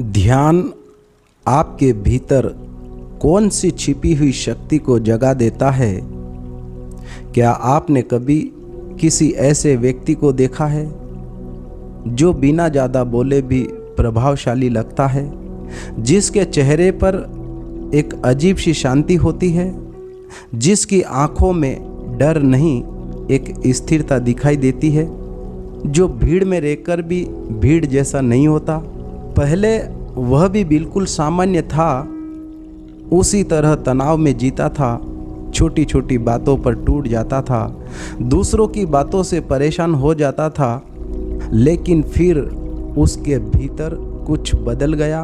ध्यान आपके भीतर कौन सी छिपी हुई शक्ति को जगा देता है? क्या आपने कभी किसी ऐसे व्यक्ति को देखा है जो बिना ज़्यादा बोले भी प्रभावशाली लगता है, जिसके चेहरे पर एक अजीब सी शांति होती है, जिसकी आंखों में डर नहीं एक स्थिरता दिखाई देती है, जो भीड़ में रहकर भी भीड़ जैसा नहीं होता? पहले वह भी बिल्कुल सामान्य था, उसी तरह तनाव में जीता था, छोटी छोटी बातों पर टूट जाता था, दूसरों की बातों से परेशान हो जाता था। लेकिन फिर उसके भीतर कुछ बदल गया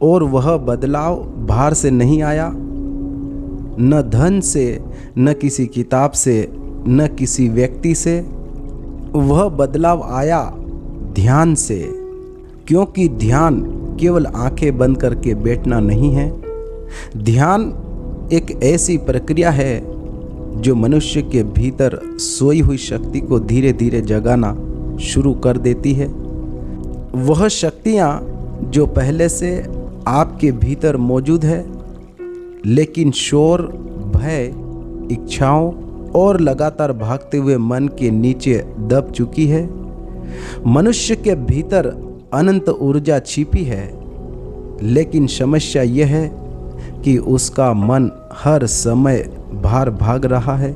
और वह बदलाव बाहर से नहीं आया, न धन से, न किसी किताब से, न किसी व्यक्ति से। वह बदलाव आया ध्यान से, क्योंकि ध्यान केवल आंखें बंद करके बैठना नहीं है। ध्यान एक ऐसी प्रक्रिया है जो मनुष्य के भीतर सोई हुई शक्ति को धीरे धीरे जगाना शुरू कर देती है। वह शक्तियाँ जो पहले से आपके भीतर मौजूद है, लेकिन शोर, भय, इच्छाओं और लगातार भागते हुए मन के नीचे दब चुकी है। मनुष्य के भीतर अनंत ऊर्जा छिपी है, लेकिन समस्या यह है कि उसका मन हर समय बाहर भाग रहा है,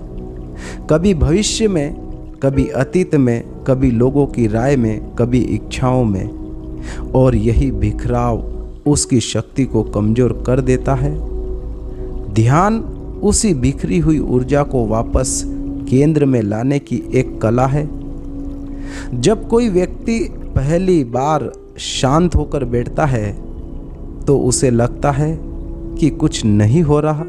कभी भविष्य में, कभी अतीत में, कभी लोगों की राय में, कभी इच्छाओं में। और यही बिखराव उसकी शक्ति को कमज़ोर कर देता है। ध्यान उसी बिखरी हुई ऊर्जा को वापस केंद्र में लाने की एक कला है। जब कोई व्यक्ति पहली बार शांत होकर बैठता है तो उसे लगता है कि कुछ नहीं हो रहा,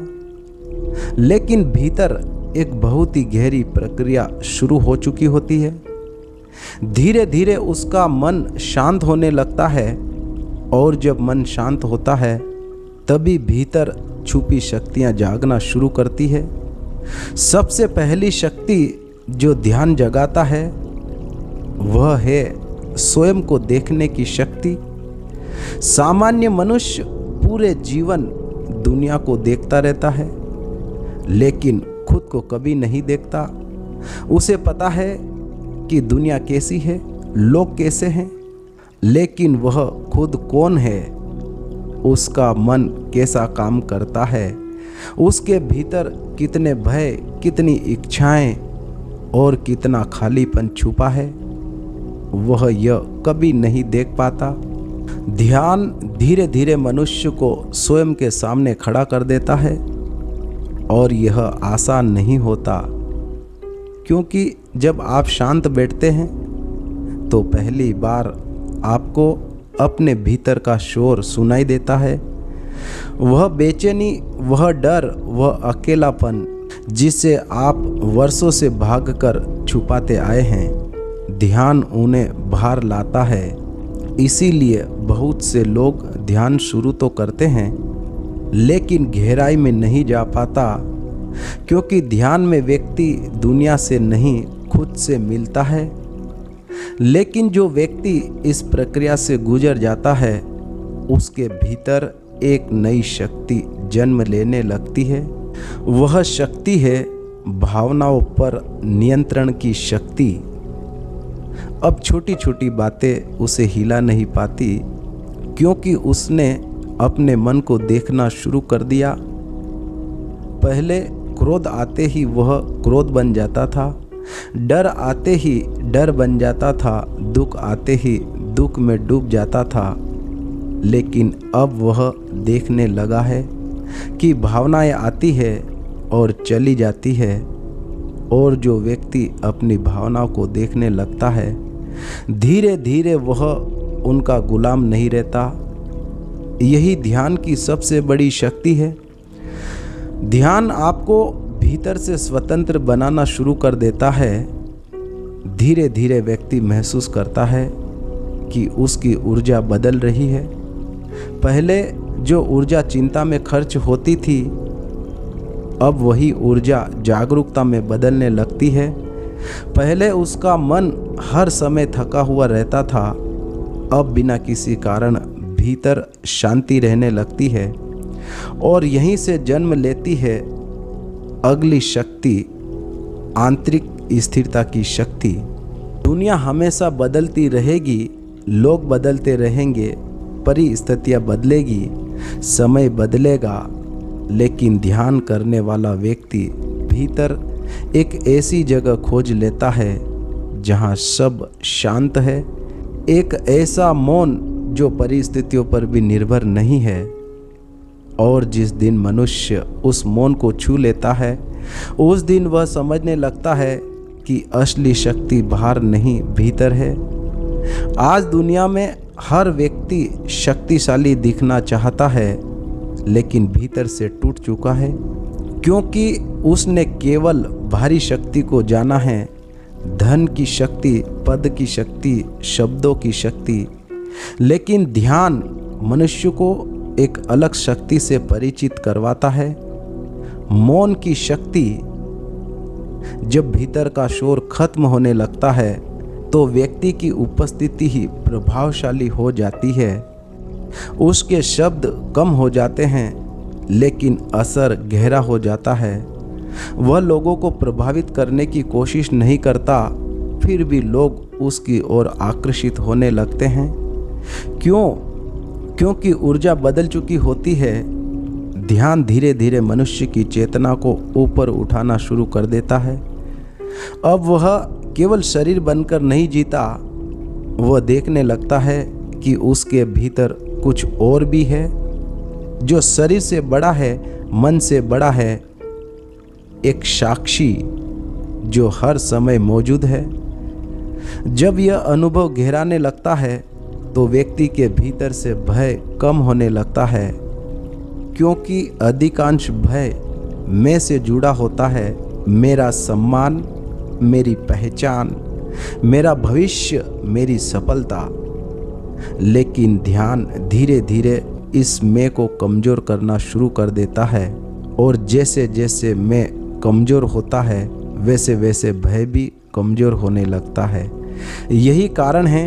लेकिन भीतर एक बहुत ही गहरी प्रक्रिया शुरू हो चुकी होती है। धीरे धीरे उसका मन शांत होने लगता है, और जब मन शांत होता है तभी भीतर छुपी शक्तियां जागना शुरू करती है। सबसे पहली शक्ति जो ध्यान जगाता है वह है स्वयं को देखने की शक्ति। सामान्य मनुष्य पूरे जीवन दुनिया को देखता रहता है, लेकिन खुद को कभी नहीं देखता। उसे पता है कि दुनिया कैसी है, लोग कैसे हैं, लेकिन वह खुद कौन है, उसका मन कैसा काम करता है, उसके भीतर कितने भय, कितनी इच्छाएं और कितना खालीपन छुपा है, वह यह कभी नहीं देख पाता। ध्यान धीरे धीरे मनुष्य को स्वयं के सामने खड़ा कर देता है, और यह आसान नहीं होता, क्योंकि जब आप शांत बैठते हैं तो पहली बार आपको अपने भीतर का शोर सुनाई देता है। वह बेचैनी, वह डर, वह अकेलापन जिसे आप वर्षों से भागकर छुपाते आए हैं, ध्यान उन्हें बाहर लाता है। इसीलिए बहुत से लोग ध्यान शुरू तो करते हैं, लेकिन गहराई में नहीं जा पाता, क्योंकि ध्यान में व्यक्ति दुनिया से नहीं खुद से मिलता है। लेकिन जो व्यक्ति इस प्रक्रिया से गुजर जाता है, उसके भीतर एक नई शक्ति जन्म लेने लगती है। वह शक्ति है भावनाओं पर नियंत्रण की शक्ति। अब छोटी छोटी बातें उसे हिला नहीं पाती, क्योंकि उसने अपने मन को देखना शुरू कर दिया। पहले क्रोध आते ही वह क्रोध बन जाता था, डर आते ही डर बन जाता था, दुख आते ही दुख में डूब जाता था। लेकिन अब वह देखने लगा है कि भावनाएं आती है और चली जाती है, और जो व्यक्ति अपनी भावनाओं को देखने लगता है, धीरे धीरे वह उनका गुलाम नहीं रहता। यही ध्यान की सबसे बड़ी शक्ति है। ध्यान आपको भीतर से स्वतंत्र बनाना शुरू कर देता है। धीरे धीरे व्यक्ति महसूस करता है कि उसकी ऊर्जा बदल रही है। पहले जो ऊर्जा चिंता में खर्च होती थी, अब वही ऊर्जा जागरूकता में बदलने लगती है। पहले उसका मन हर समय थका हुआ रहता था, अब बिना किसी कारण भीतर शांति रहने लगती है और यहीं से जन्म लेती है अगली शक्ति, आंतरिक स्थिरता की शक्ति। दुनिया हमेशा बदलती रहेगी, लोग बदलते रहेंगे, परिस्थितियाँ बदलेगी, समय बदलेगा, लेकिन ध्यान करने वाला व्यक्ति भीतर एक ऐसी जगह खोज लेता है जहाँ सब शांत है, एक ऐसा मौन जो परिस्थितियों पर भी निर्भर नहीं है। और जिस दिन मनुष्य उस मौन को छू लेता है, उस दिन वह समझने लगता है कि असली शक्ति बाहर नहीं भीतर है। आज दुनिया में हर व्यक्ति शक्तिशाली दिखना चाहता है, लेकिन भीतर से टूट चुका है, क्योंकि उसने केवल बाहरी शक्ति को जाना है, धन की शक्ति, पद की शक्ति, शब्दों की शक्ति। लेकिन ध्यान मनुष्य को एक अलग शक्ति से परिचित करवाता है, मौन की शक्ति। जब भीतर का शोर खत्म होने लगता है तो व्यक्ति की उपस्थिति ही प्रभावशाली हो जाती है। उसके शब्द कम हो जाते हैं, लेकिन असर गहरा हो जाता है। वह लोगों को प्रभावित करने की कोशिश नहीं करता, फिर भी लोग उसकी ओर आकर्षित होने लगते हैं। क्योंकि ऊर्जा बदल चुकी होती है। ध्यान धीरे धीरे मनुष्य की चेतना को ऊपर उठाना शुरू कर देता है। अब वह केवल शरीर बनकर नहीं जीता, वह देखने लगता है कि उसके भीतर कुछ और भी है, जो शरीर से बड़ा है, मन से बड़ा है, एक साक्षी जो हर समय मौजूद है। जब यह अनुभव गहराने लगता है तो व्यक्ति के भीतर से भय कम होने लगता है, क्योंकि अधिकांश भय मैं से जुड़ा होता है। मेरा सम्मान, मेरी पहचान, मेरा भविष्य, मेरी सफलता। लेकिन ध्यान धीरे धीरे इस मैं को कमज़ोर करना शुरू कर देता है, और जैसे जैसे मैं कमज़ोर होता है वैसे वैसे भय भी कमज़ोर होने लगता है। यही कारण है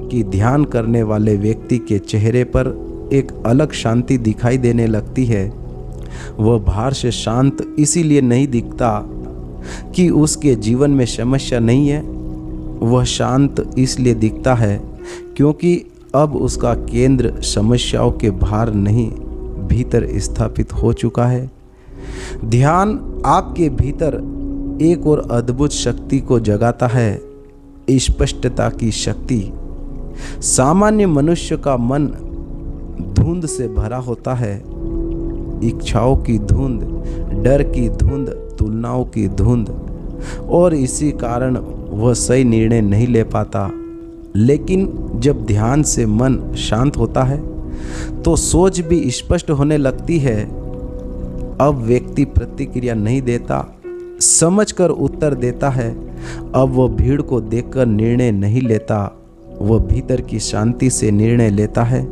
कि ध्यान करने वाले व्यक्ति के चेहरे पर एक अलग शांति दिखाई देने लगती है। वह बाहर से शांत इसीलिए नहीं दिखता कि उसके जीवन में समस्या नहीं है, वह शांत इसलिए दिखता है क्योंकि अब उसका केंद्र समस्याओं के बाहर नहीं, भीतर स्थापित हो चुका है। ध्यान आपके भीतर एक और अद्भुत शक्ति को जगाता है, स्पष्टता की शक्ति। सामान्य मनुष्य का मन धुंध से भरा होता है, इच्छाओं की धुंध, डर की धुंध, तुलनाओं की धुंध, और इसी कारण वह सही निर्णय नहीं ले पाता। लेकिन जब ध्यान से मन शांत होता है तो सोच भी स्पष्ट होने लगती है। अब व्यक्ति प्रतिक्रिया नहीं देता, समझकर उत्तर देता है। अब वह भीड़ को देखकर निर्णय नहीं लेता, वह भीतर की शांति से निर्णय लेता है।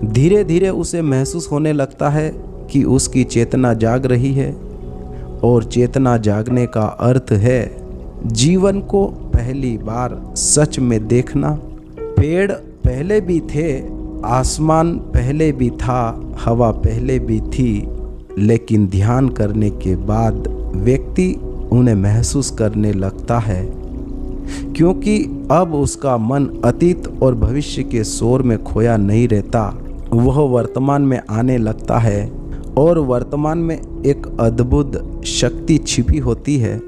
धीरे धीरे उसे महसूस होने लगता है कि उसकी चेतना जाग रही है, और चेतना जागने का अर्थ है जीवन को पहली बार सच में देखना। पेड़ पहले भी थे, आसमान पहले भी था, हवा पहले भी थी, लेकिन ध्यान करने के बाद व्यक्ति उन्हें महसूस करने लगता है, क्योंकि अब उसका मन अतीत और भविष्य के शोर में खोया नहीं रहता। वह वर्तमान में आने लगता है, और वर्तमान में एक अद्भुत शक्ति छिपी होती है।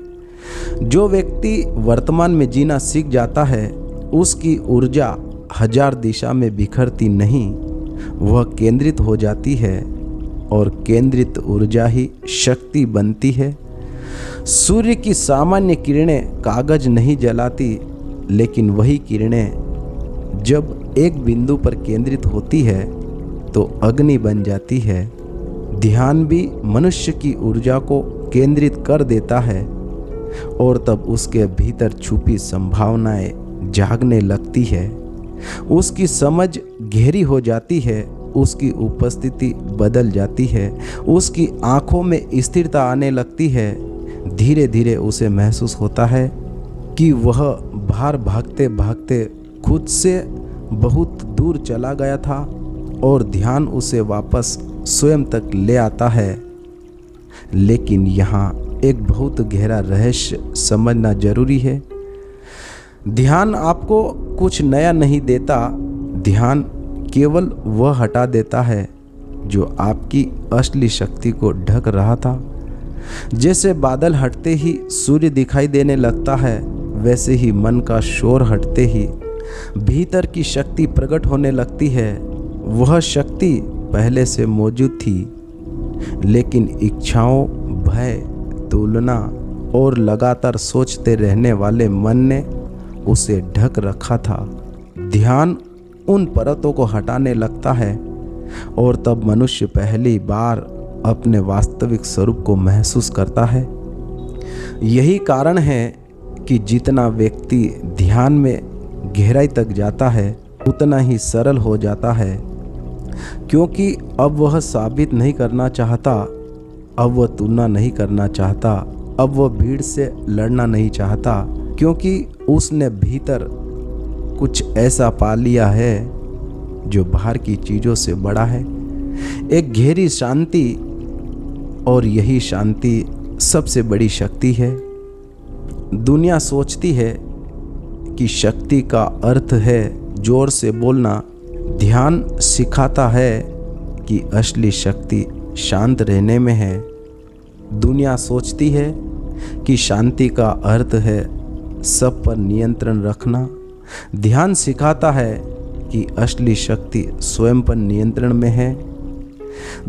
जो व्यक्ति वर्तमान में जीना सीख जाता है, उसकी ऊर्जा हजार दिशा में बिखरती नहीं, वह केंद्रित हो जाती है, और केंद्रित ऊर्जा ही शक्ति बनती है। सूर्य की सामान्य किरणें कागज नहीं जलाती, लेकिन वही किरणें जब एक बिंदु पर केंद्रित होती है तो अग्नि बन जाती है। ध्यान भी मनुष्य की ऊर्जा को केंद्रित कर देता है, और तब उसके भीतर छुपी संभावनाएं जागने लगती है। उसकी समझ गहरी हो जाती है, उसकी उपस्थिति बदल जाती है, उसकी आंखों में स्थिरता आने लगती है। धीरे धीरे उसे महसूस होता है कि वह बाहर भागते भागते खुद से बहुत दूर चला गया था और ध्यान उसे वापस स्वयं तक ले आता है। लेकिन यहाँ एक बहुत गहरा रहस्य समझना जरूरी है। ध्यान आपको कुछ नया नहीं देता, ध्यान केवल वह हटा देता है जो आपकी असली शक्ति को ढक रहा था। जैसे बादल हटते ही सूर्य दिखाई देने लगता है, वैसे ही मन का शोर हटते ही भीतर की शक्ति प्रकट होने लगती है। वह शक्ति पहले से मौजूद थी, लेकिन इच्छाओं, भय, तुलना और लगातार सोचते रहने वाले मन ने उसे ढक रखा था। ध्यान उन परतों को हटाने लगता है और तब मनुष्य पहली बार अपने वास्तविक स्वरूप को महसूस करता है। यही कारण है कि जितना व्यक्ति ध्यान में गहराई तक जाता है उतना ही सरल हो जाता है, क्योंकि अब वह साबित नहीं करना चाहता, अब वह तुलना नहीं करना चाहता, अब वह भीड़ से लड़ना नहीं चाहता, क्योंकि उसने भीतर कुछ ऐसा पा लिया है जो बाहर की चीज़ों से बड़ा है, एक गहरी शांति। और यही शांति सबसे बड़ी शक्ति है। दुनिया सोचती है कि शक्ति का अर्थ है जोर से बोलना। ध्यान सिखाता है कि असली शक्ति शांत रहने में है। दुनिया सोचती है कि शांति का अर्थ है सब पर नियंत्रण रखना। ध्यान सिखाता है कि असली शक्ति स्वयं पर नियंत्रण में है।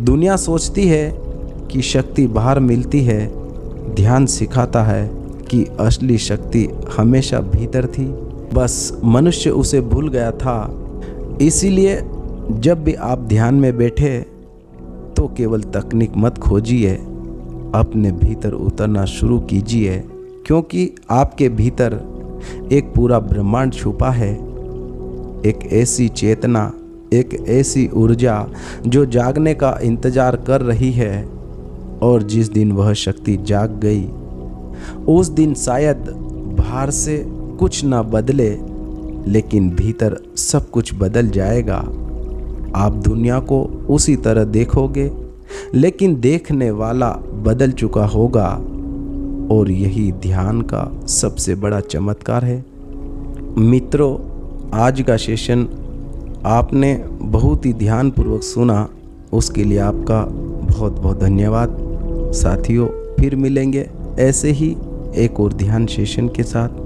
दुनिया सोचती है कि शक्ति बाहर मिलती है। ध्यान सिखाता है कि असली शक्ति हमेशा भीतर थी, बस मनुष्य उसे भूल गया था। इसीलिए जब भी आप ध्यान में बैठे तो केवल तकनीक मत खोजिए, अपने भीतर उतरना शुरू कीजिए, क्योंकि आपके भीतर एक पूरा ब्रह्मांड छुपा है। एक ऐसी चेतना, एक ऐसी ऊर्जा जो जागने का इंतजार कर रही है। और जिस दिन वह शक्ति जाग गई, उस दिन शायद बाहर से कुछ ना बदले, लेकिन भीतर सब कुछ बदल जाएगा। आप दुनिया को उसी तरह देखोगे, लेकिन देखने वाला बदल चुका होगा। और यही ध्यान का सबसे बड़ा चमत्कार है। मित्रों, आज का सेशन आपने बहुत ही ध्यानपूर्वक सुना, उसके लिए आपका बहुत बहुत धन्यवाद। साथियों, फिर मिलेंगे ऐसे ही एक और ध्यान सेशन के साथ।